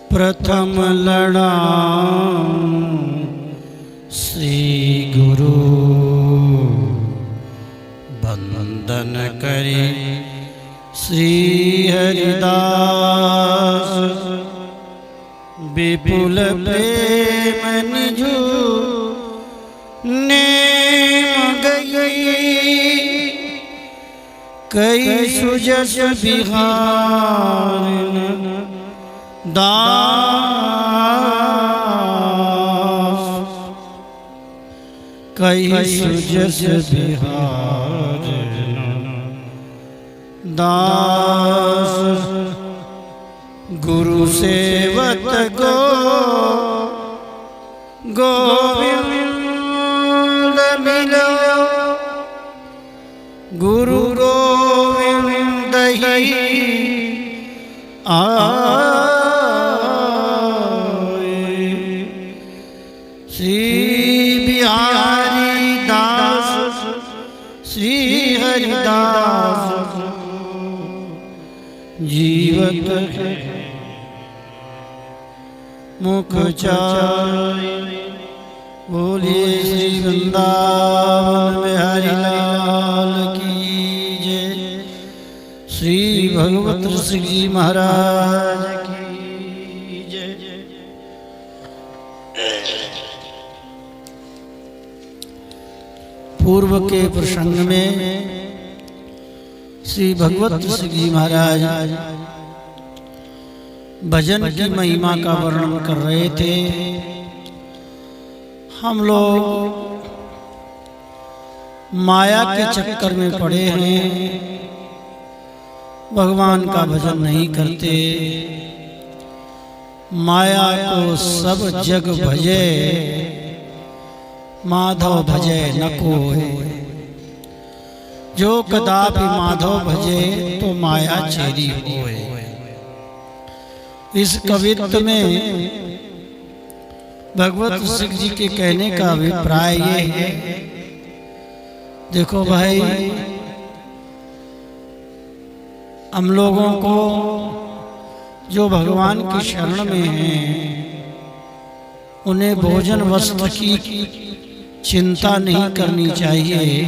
प्रथम लड़ा श्री गुरु बंदन करे श्री हरिदास विपुल प्रेम निजु नेम गई कई सुजस बिहार दास कई सुजस बिहार दास गुरु सेवत गोविंद मिलो गुरु गोविंद ही श्री बिहारी दास श्री हरिदास जीवत मुख चाय बोलिए श्री वृंदावन बिहारी लाल की जय। श्री भगवत श्री जी महाराज की जय। पूर्व के प्रसंग में श्री भगवत श्री जी महाराज भजन की महिमा का वर्णन कर रहे थे। हम लोग माया के चक्कर में पड़े हैं, भगवान का भजन नहीं करते। माया को सब जग भजे, माधव भजे न कोय। जो कदापि माधव भजे तो माया चेरी होए। इस कवित्व में भगवत सिंह जी के कहने का अभिप्राय ये है, देखो भाई, हम लोगों को जो भगवान की शरण में हैं, उन्हें भोजन वस्त्र की चिंता नहीं करनी चाहिए।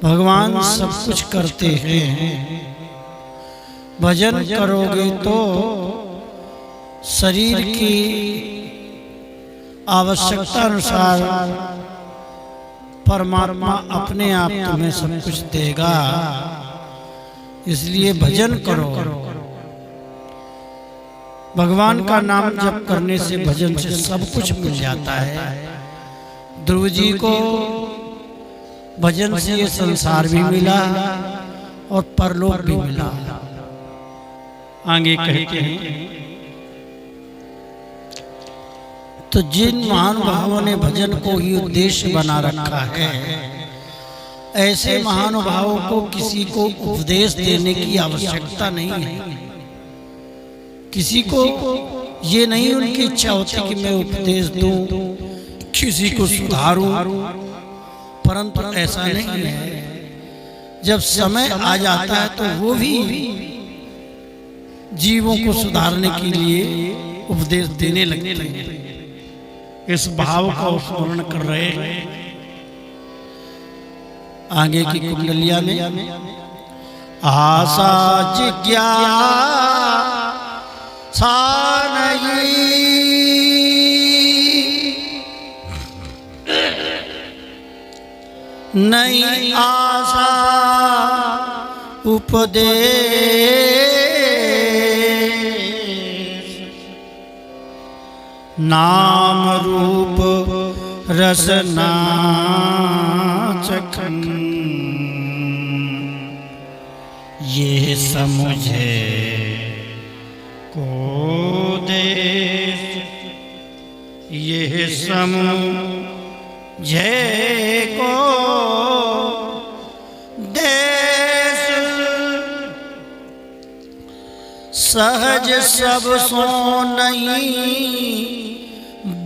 भगवान सब कुछ करते हैं। भजन करोगे तो शरीर की आवश्यकता अनुसार परमात्मा अपने आप तुम्हें सब कुछ देगा। इसलिए भजन करो। भगवान का नाम जप करने से, भजन से सब कुछ मिल जाता है। ध्रुव जी को भजन से ये संसार भी मिला और परलोक भी मिला। आगे कहते हैं, तो जिन महानुभावों ने भजन को ही उद्देश्य बना रखा है, ऐसे महानुभावों को किसी को उपदेश देने की आवश्यकता नहीं है। किसी को ये नहीं उनकी इच्छा होती कि मैं उपदेश दूं, किसी को सुधारूं, परंतु ऐसा नहीं है। जब समय आ जाता है तो वो भी जीवों को सुधारने के लिए उपदेश देने लगते हैं। इस भाव का स्मरण कर रहे हैं। आगे की कुंडलिया में आशा जिज्ञासा नहीं आशा उपदेश नाम रूप रसना चखन ये समझे को देश ये समझे को देश सहज सब सो नहीं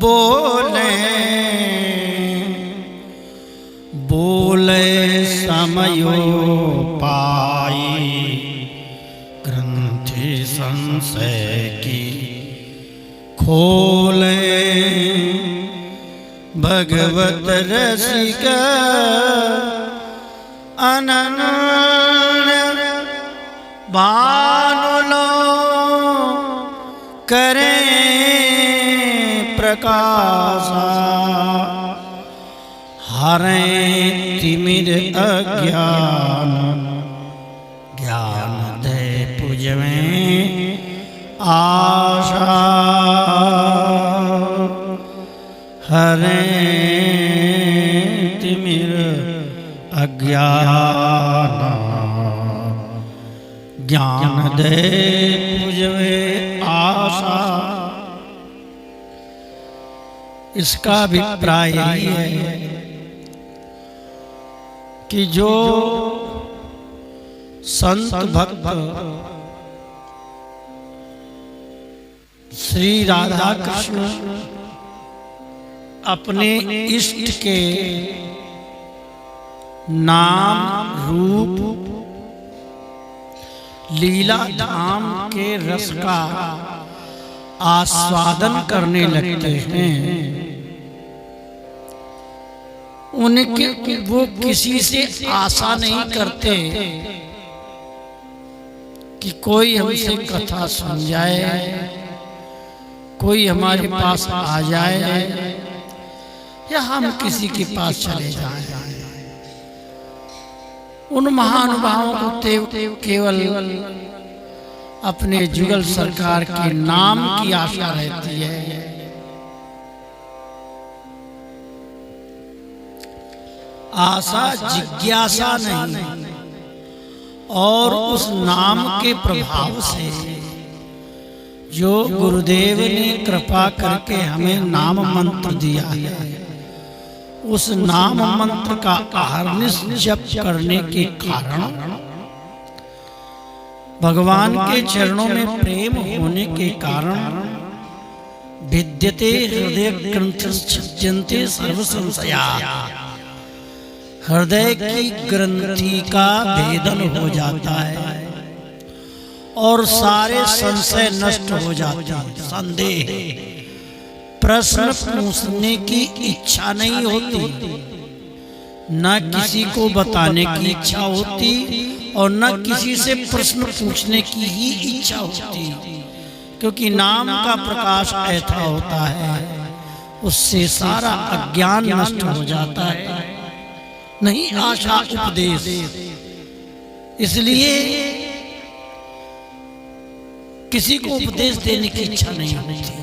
बोले बोले समयो पाई थी संशय की खोले भगवत रसिक अनन्य भानुलो करें प्रकाशा हरें तिमिर अज्ञान ज्ञान दे पूज में आशा हरें तिमिर अज्ञान ज्ञान दे पूज में आशा। इसका अभिप्राय यही है कि जो संत भक्त श्री राधा कृष्ण अपने इष्ट के नाम रूप लीला धाम के रस का आस्वादन करने लगते हैं, उनके वो किसी से आशा नहीं करते कि कोई हमसे कथा सुन जाए, कोई हमारे पास आ जाए या हम किसी के पास चले जाएं। उन महानुभावों को केवल अपने जुगल सरकार के नाम की आशा रहती है। आशा जिज्ञासा नहीं, और उस नाम के प्रभाव से जो गुरुदेव ने कृपा करके हमें नाम मंत्र दिया है, उस नाम मंत्र का अहर्निश जप करने के कारण, भगवान के चरणों में प्रेम होने के कारण विद्यते हृदय ग्रंथि सर्व संशया, हृदय की ग्रंथि का भेदन हो जाता है और सारे संशय नष्ट हो जाते हैं। संदेह प्रश्न पूछने की इच्छा नहीं होती, न किसी को बताने की इच्छा होती और न किसी से प्रश्न पूछने की ही इच्छा होती, क्योंकि नाम का प्रकाश ऐसा होता है उससे सारा अज्ञान नष्ट हो जाता है। नहीं आशा उपदेश, इसलिए किसी को उपदेश देने की इच्छा नहीं होती।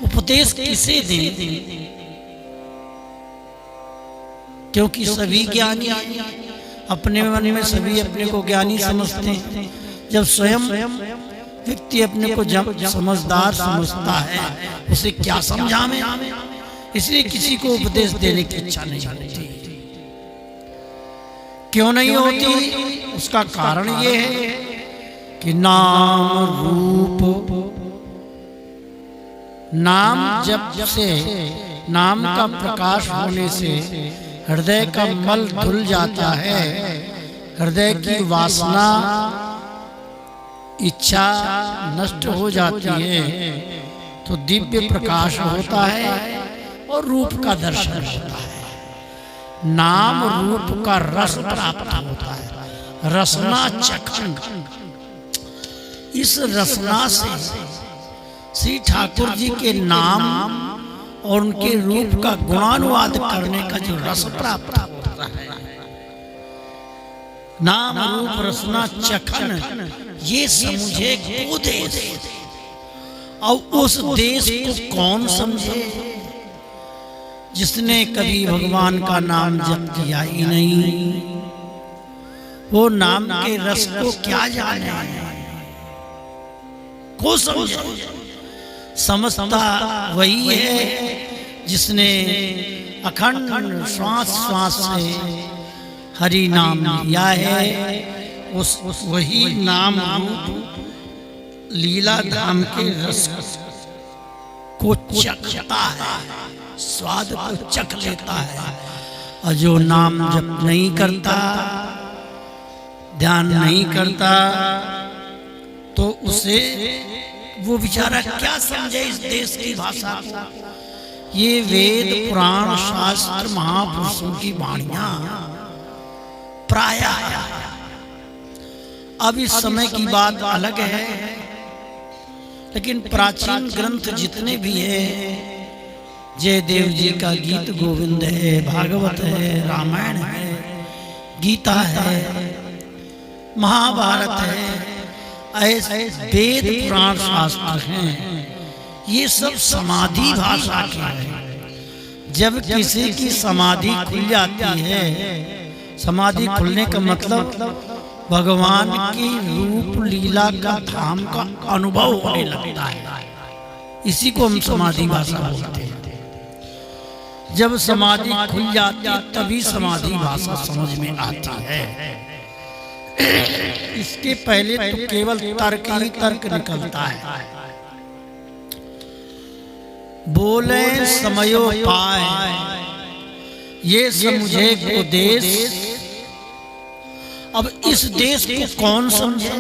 उपदेश किसे दें, क्योंकि सभी ज्ञानी अपने मन में सभी अपने को ज्ञानी समझते हैं। जब स्वयं व्यक्ति अपने को जब समझदार समझता है, उसे क्या समझावे, इसलिए किसी को उपदेश देने की इच्छा नहीं होती। क्यों नहीं होती? उसका कारण ये है कि नाम रूप, नाम जप से, नाम का प्रकाश होने से हृदय का मल धुल जाता है, हृदय की वासना इच्छा नष्ट हो जाती है, तो दिव्य प्रकाश होता है और रूप का दर्शन होता है। नाम रूप का रस प्राप्त होता है, रसना चखन। इस रसना से श्री ठाकुर जी के नाम और उनके रूप का गुणानुवाद करने का जो रस प्राप्त होता है, नाम रूप रसना चखन, ये समझे को देश, और उस देश को कौन समझे जिसने कभी भगवान का नाम जप किया ही नहीं, वो नाम के रस को क्या जाने, को समझे। समझता वही है जिसने अखंड श्वास श्वास से हरि नाम लिया है, उस वही नाम रूप लीला धाम के रस को चखता है, स्वाद को चख लेता है। और जो नाम जप नहीं करता, ध्यान नहीं करता, तो उसे वो बेचारा क्या समझे इस देश की भाषा को। ये वेद पुराण शास्त्र महापुरुषों की वाणियां प्रायः, अब इस समय की बात अलग है, लेकिन प्राचीन ग्रंथ जितने भी हैं, जयदेव जी का गीत गोविंद है, भागवत है, रामायण है, गीता है, महाभारत है, ऐसे वेद पुराण शास्त्र हैं, ये सब समाधि भाषा के हैं। जब किसी की समाधि खुल जाती है, समाधि खुलने का मतलब भगवान की रूप लीला का धाम का अनुभव होने लगता है, इसी को हम समाधि भाषा बोलते हैं। जब समाधि खुल जाती है तभी समाधि भाषा समझ में आती है। इसके पहले तो केवल तर्क ही तर्क निकलता है। बोले समयो पाए ये समझे को देश। अब इस देश को कौन समझे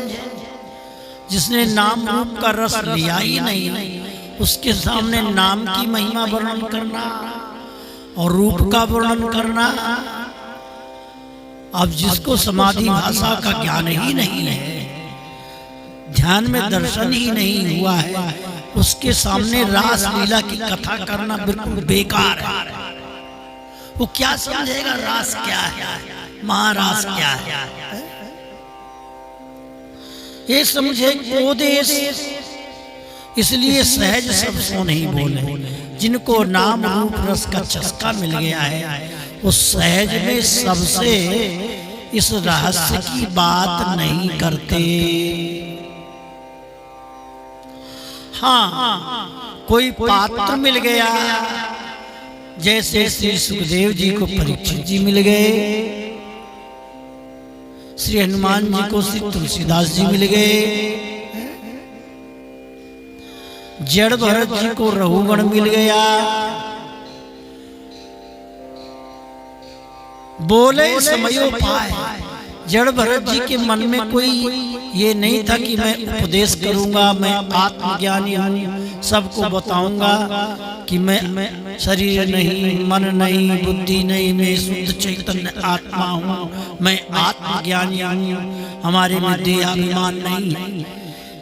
जिसने नाम रूप का रस लिया ही नहीं, उसके सामने नाम की महिमा वर्णन करना और रूप का वर्णन करना। अब जिसको समाधि भाषा का ज्ञान ही नहीं है, ध्यान में दर्शन ही नहीं हुआ है, उसके सामने रास लीला की कथा करना बिल्कुल बेकार है। वो क्या समझेगा रास क्या है, महारास क्या है। ये समझे को देश, इसलिए सहज सब सो नहीं बोले। जिनको नाम रूप रस का चस्का मिल गया है, उस सहज में सबसे इस रहस्य की बात नहीं करते। हाँ, कोई पात्र मिल गया, जैसे श्री सुखदेव जी को परीक्षित जी मिल गए, श्री हनुमान जी को श्री तुलसीदास जी मिल गए, जड़ भरत जी को रघुगण मिल गया। बोले समयो पाए। जड़ भरत जी के मन में कोई ये नहीं था कि मैं उपदेश करूंगा, मैं आत्मज्ञानी हूँ, सबको बताऊंगा कि मैं शरीर नहीं, मन नहीं, बुद्धि नहीं, मैं शुद्ध चैतन्य आत्मा हूँ, मैं आत्मज्ञानी हूँ, हमारे में देहाभिमान नहीं।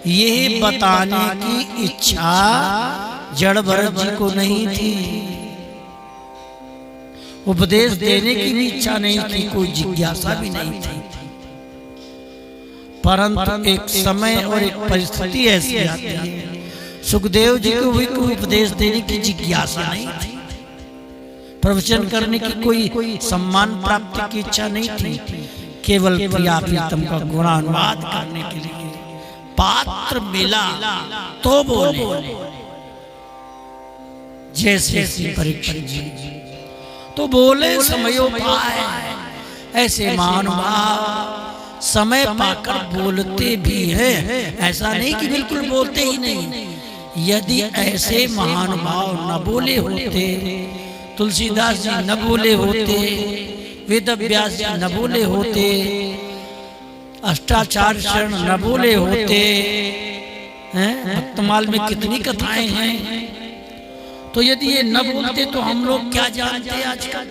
ये बताने की इच्छा जड़ भरत जी को नहीं थी, उपदेश देने की भी इच्छा नहीं थी, कोई जिज्ञासा भी नहीं थी। परंतु एक समय और एक परिस्थिति ऐसी आती है, सुखदेव जी को भी कोई उपदेश देने की जिज्ञासा नहीं थी, प्रवचन करने की कोई सम्मान प्राप्ति की इच्छा नहीं थी, केवल प्रिया प्रीतम का गुणानुवाद करने के लिए पात्र मिला तो बोले। जैसे परीक्षित जी तो बोले समयो पाए। ऐसे महानुभाव समय पाकर बोलते भी हैं, ऐसा नहीं कि बिल्कुल बोलते ही नहीं। यदि ऐसे महानुभाव न बोले होते, तुलसीदास जी न बोले होते, वेद व्यास जी न बोले होते, अष्टाचार्य शरण न बोले होते, भक्तमाल में कितनी कथाएं हैं, तो यदि ये न बोलते तो हम लोग क्या जानते आजकल।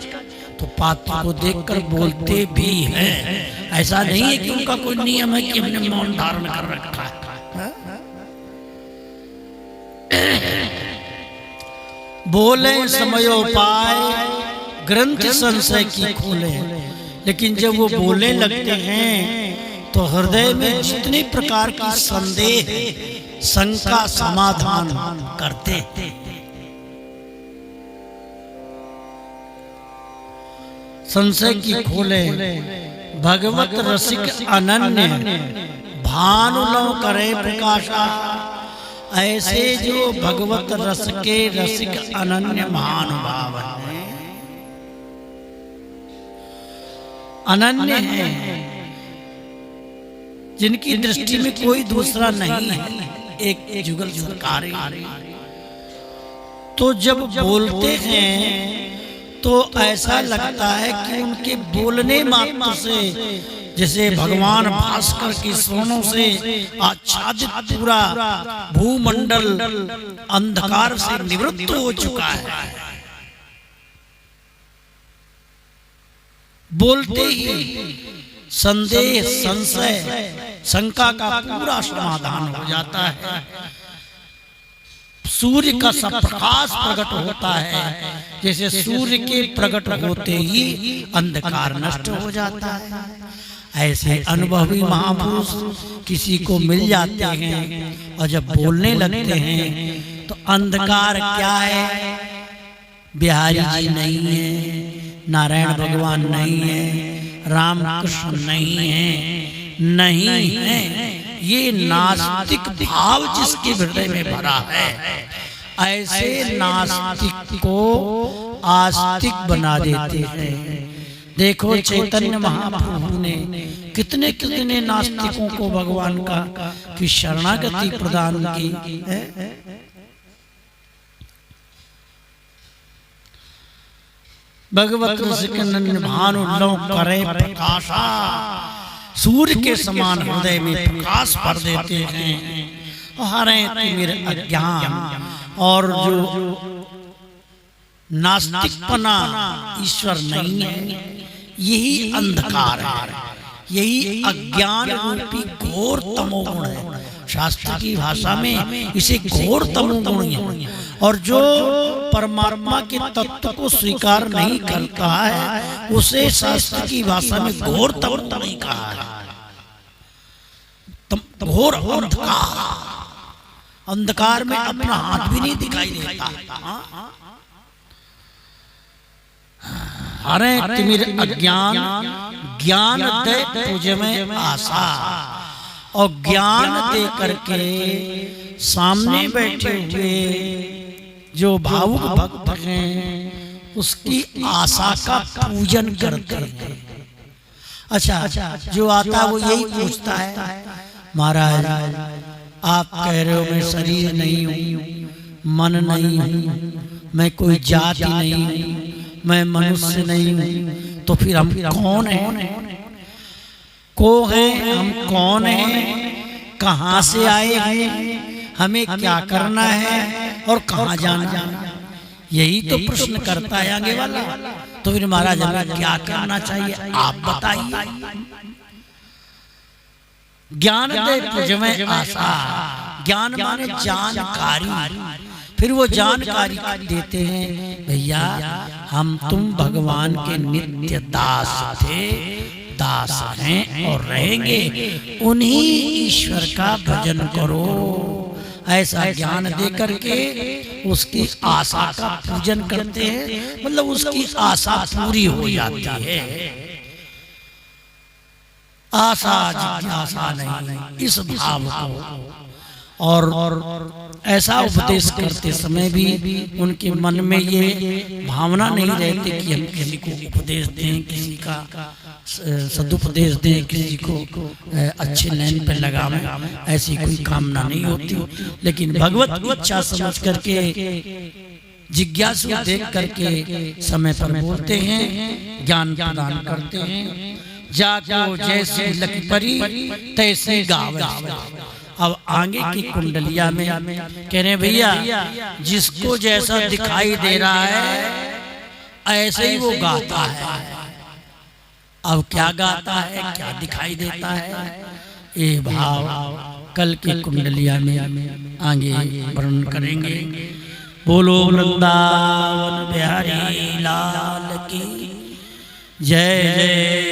तो पात्र को देखकर बोलते भी हैं, ऐसा नहीं है कि उनका कोई नियम है कि हमने मौन धारण कर रखा है। बोले समयो पाए, ग्रंथ संशय की खोले। लेकिन जब वो बोलने लगते हैं तो हृदय में जितने प्रकार की संदेह, शंका समाधान करते हैं। संशय की खोले, भगवत रसिक अनन्य भानु लव करे प्रकाशा। ऐसे जो भगवत रस के रसिक अनन्य महानुभाव हैं, अनन्य हैं, जिनकी दृष्टि में कोई दूसरा नहीं है, एक जुगल जुगलकारी। तो जब बोलते हैं तो ऐसा लगता है कि उनके बोलने मात्र से जैसे भगवान भास्कर की सोनों से आच्छादित पूरा भूमंडल अंधकार से निवृत्त हो चुका है। बोलते ही संदेह संशय शंका का पूरा समाधान हो जाता है। सूर्य का सब प्रकाश प्रकट होता है, जैसे सूर्य के प्रकट होते ही अंधकार नष्ट हो जाता है। ऐसे अनुभवी महापुरुष किसी को मिल जाते हैं और जब बोलने लगते हैं तो अंधकार क्या है, बिहारी जी नहीं है, नारायण भगवान नहीं है, राम कृष्ण नहीं है, नहीं है, ये नास्तिक भाव जिसके हृदय में भरा है, ऐसे नास्तिक को आस्तिक बना देते हैं। देखो चैतन्य महाप्रभु ने कितने कितने नास्तिकों को भगवान का की शरणागति प्रदान की है। भगवत रसिकनंदन भानु लौ करे प्रकाशा, सूर्य के समान हृदय में प्रकाश भर देते हैं। हरे मेरे अज्ञान और जो नास्तिकपना ईश्वर नहीं है, यही अंधकार है, यही अज्ञान रूपी घोर तमोगुण है। शास्त्र की भाषा में इसे घोर तमोगुण है। और जो परमात्मा के तत्व को स्वीकार नहीं करता है उसे शास्त्र की भाषा में घोर तमोगुण नहीं कहा है। घोर अंधकार, अंधकार में अपना हाथ भी नहीं दिखाई देता। हरे तिमिर अज्ञान ज्ञान दे तुझ में आशा, और ज्ञान दे करके सामने बैठे हुए जो भावुक भक्त हैं उसकी आशा का पूजन करते हैं। अच्छा, जो आता है वो यही पूछता है, महाराज आप कह रहे हो मैं शरीर नहीं हूँ, मन नहीं हूँ, मैं कोई जाति नहीं हूँ, मैं मनुष्य नहीं हूँ, तो फिर हम कौन हैं? को हैं हम, कौन हैं, कहाँ से आए हैं, हमें क्या करना है और कहाँ जाना है? यही तो प्रश्न करता है आगे वाला। तो फिर महाराज हमें क्या करना चाहिए आप बताइए। ज्ञान दे तुझ में आशा, ज्ञान माने जानकारी। फिर वो जानकारी देते हैं, भैया हम तुम भगवान के नित्य दास थे, दास हैं और रहेंगे, उन्हीं ईश्वर का भजन करो। ऐसा ज्ञान दे करके उसकी आशा का पूजन करते हैं, मतलब उसकी आशा पूरी हो जाती है। आशा जिज्ञासा नहीं, इस भाव को। और ऐसा उपदेश करते समय भी उनके मन में ये भावना नहीं रहती कि हम किसी को उपदेश दें, किसी का सदुपदेश दें, किसी को अच्छे लाइन पे लगावें, ऐसी कोई कामना नहीं होती। लेकिन भगवत इच्छा समझ करके, जिज्ञासु देख करके समय पर बोलते हैं, ज्ञान प्रदान करते हैं। जाको जैसे लकी परी तैसे गावे। अब आगे की कुंडलिया में कह रहे भैया जिसको जैसा दिखाई दे रहा है ऐसे ही वो गाता है। अब क्या गाता है, क्या दिखाई देता है, ये भाव कल की कुंडलिया में आगे वर्णन करेंगे। बोलो वृंदावन बिहारी लाल की जय जय।